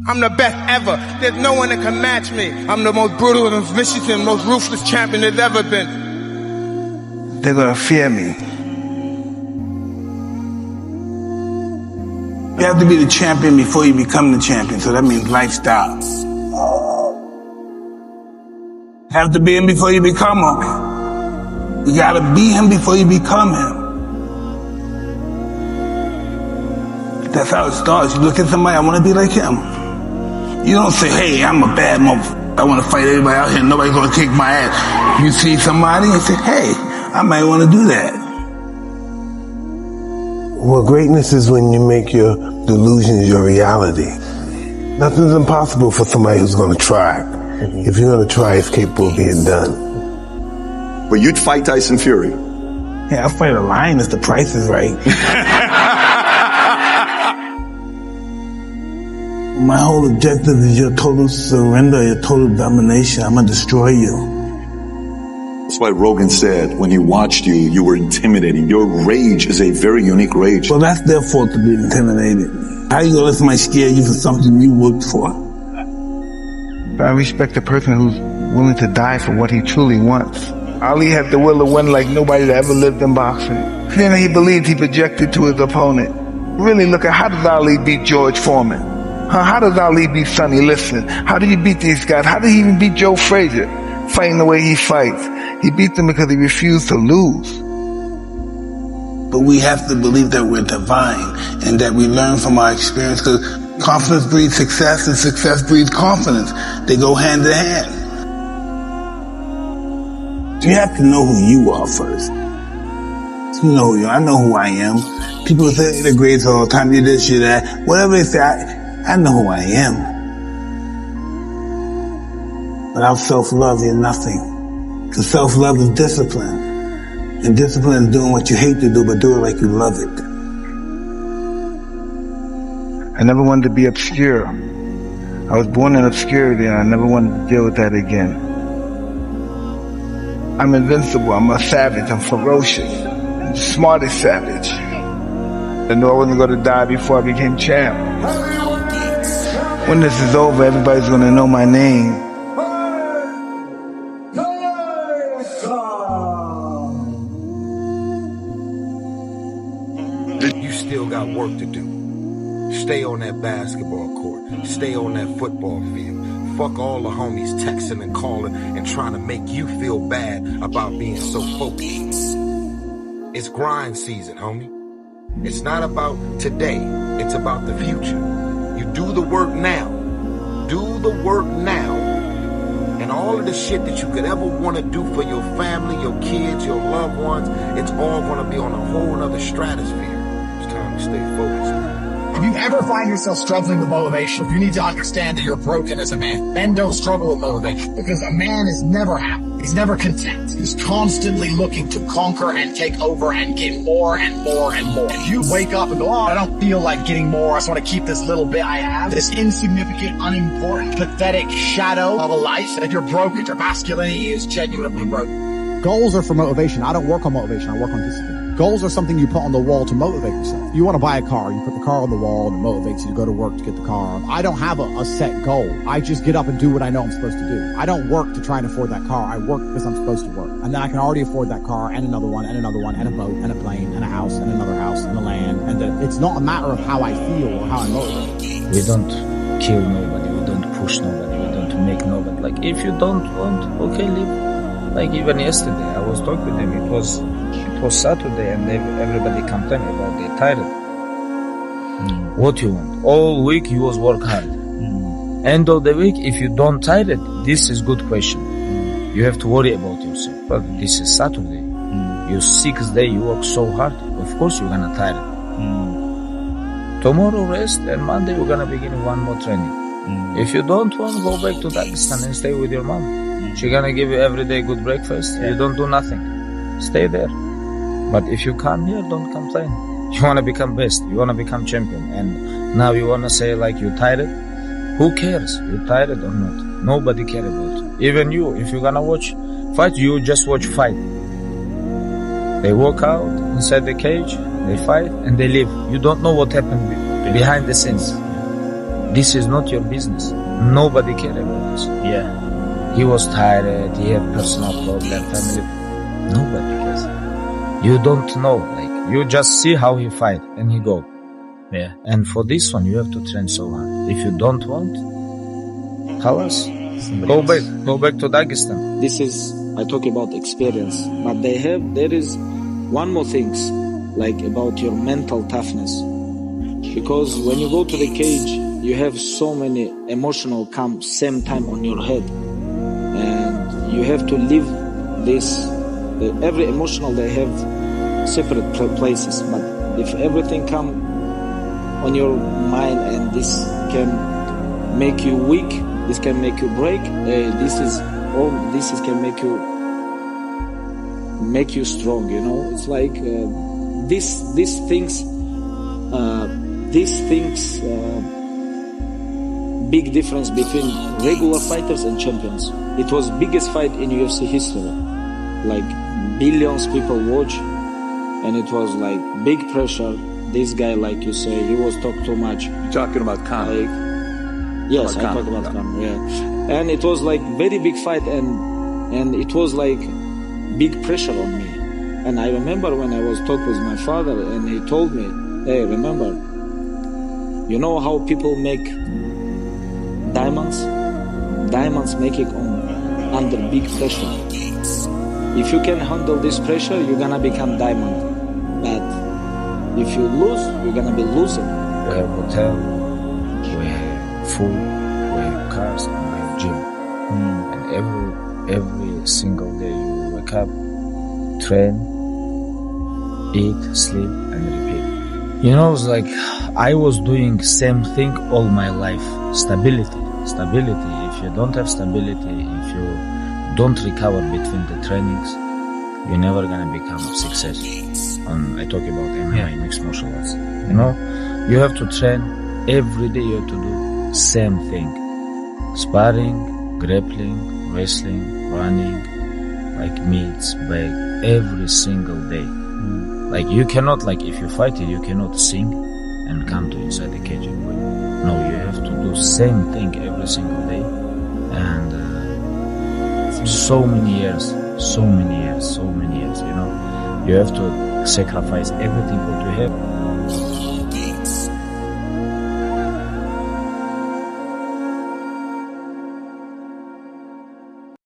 I'm the best ever. There's no one that can match me. I'm the most brutal and vicious and most ruthless champion there's ever been. They're gonna fear me. You have to be the champion before you become the champion, so that means lifestyle. Have to be him before you become him. You gotta be him before you become him. That's how it starts. You look at somebody, I want to be like him. You don't say, hey, I'm a bad motherfucker. I want to fight everybody out here. Nobody's going to kick my ass. You see somebody and say, hey, I might want to do that. Well, greatness is when you make your delusions your reality. Nothing's impossible for somebody who's going to try. If you're going to try, it's capable of being done. But you'd fight Tyson Fury? Yeah, I'll fight a lion if the price is right. My whole objective is your total surrender, your total domination. I'm going to destroy you. That's why Rogan said when he watched you, you were intimidating. Your rage is a very unique rage. Well, that's their fault to be intimidated. How you going to let somebody scare you for something you worked for? I respect the person who's willing to die for what he truly wants. Ali had the will to win like nobody that ever lived in boxing. Then he believed he projected to his opponent. Really look at how does Ali beat George Foreman? How does Ali beat Sonny Liston? How do you beat these guys? How did he even beat Joe Frazier? Fighting the way he fights. He beat them because he refused to lose. But we have to believe that we're divine and that we learn from our experience, because confidence breeds success and success breeds confidence. They go hand in hand. You have to know who you are first. You know who you are. I know who I am. People say they're great all the time, you're this, you're that. Whatever they say, I know who I am. Without self-love, you're nothing. Because self-love is discipline. And discipline is doing what you hate to do, but do it like you love it. I never wanted to be obscure. I was born in obscurity, and I never wanted to deal with that again. I'm invincible. I'm a savage. I'm ferocious. I'm the smartest savage. I knew I wasn't going to die before I became champ. When this is over, everybody's gonna know my name. You still got work to do. Stay on that basketball court. Stay on that football field. Fuck all the homies texting and calling and trying to make you feel bad about being so focused. It's grind season, homie. It's not about today. It's about the future. You do the work now. Do the work now. And all of the shit that you could ever want to do for your family, your kids, your loved ones, it's all going to be on a whole other stratosphere. It's time to stay focused. If you ever find yourself struggling with motivation, you need to understand that you're broken as a man. Men don't struggle with motivation because a man is never happy. He's never content. He's constantly looking to conquer and take over and get more and more and more. If you wake up and go, oh, I don't feel like getting more. I just want to keep this little bit I have. This insignificant, unimportant, pathetic shadow of a life. And if you're broken, your masculinity is genuinely broken. Goals are for motivation. I don't work on motivation. I work on discipline. Goals are something you put on the wall to motivate yourself. You want to buy a car, you put the car on the wall and it motivates you to go to work to get the car. I don't have a set goal. I just get up and do what I know I'm supposed to do. I don't work to try and afford that car. I work because I'm supposed to work. And then I can already afford that car and another one and another one and a boat and a plane and a house and another house and a land. And it's not a matter of how I feel or how I'm motivated. We don't kill nobody. We don't push nobody. We don't make nobody. Like, if you don't want, okay, leave. Like, even yesterday, I was talking with them. It was Saturday and everybody complaining about they're tired. What you want? All week you was work hard. End of the week, if you don't tired, this is good question. You have to worry about yourself. But this is Saturday. Your 6th day, you work so hard. Of course you're gonna tired. Tomorrow rest and Monday you're gonna begin one more training. If you don't want, go back to Pakistan and stay with your mom. She's gonna give you every day good breakfast. You don't do nothing. Stay there. But if you come here, don't complain. You want to become best. You want to become champion. And now you want to say like you're tired. Who cares? You're tired or not? Nobody cares about you. Even you, if you're going to watch fight, you just watch fight. They walk out inside the cage, they fight, and they leave. You don't know what happened behind the scenes. This is not your business. Nobody care about this. Yeah. He was tired, he had personal problem, family. Nobody cares. You don't know, like, you just see how he fight and he go. Yeah. And for this one, you have to train so hard. If you don't want, halas, go back to Dagestan. This is, I talk about experience, but there is one more things, like about your mental toughness. Because when you go to the cage, you have so many emotional come same time on your head. And you have to live this, every emotional they have separate places. But if everything come on your mind and this can make you weak, this can make you break, this can make you strong, you know. It's like these things big difference between regular fighters and champions. It was biggest fight in UFC history, like billions people watch, and it was like big pressure. This guy, like you say, he was talk too much. You're talking about Khan. Yes, I talk about Khan, yeah. And it was like very big fight, and it was like big pressure on me. And I remember when I was talking with my father, and he told me, hey, remember, you know how people make diamonds? Diamonds make it under big pressure. If you can handle this pressure, you're gonna become diamond. But if you lose, you're gonna be loser. We have hotel, we have food, we have cars, and we have gym. And every single day you wake up, train, eat, sleep, and repeat. You know, it's like I was doing same thing all my life. Stability. If you don't have stability, if you don't recover between the trainings, you're never gonna become a success. I talk about MMA, mixed martial arts. You know, you have to train every day. You have to do same thing: sparring, grappling, wrestling, running, like meets, bag, every single day. Like you cannot, like if you fight it, you cannot sing and come to inside the cage and win. No, you have to do same thing every single day, and so many years. You know, you have to sacrifice everything what you have.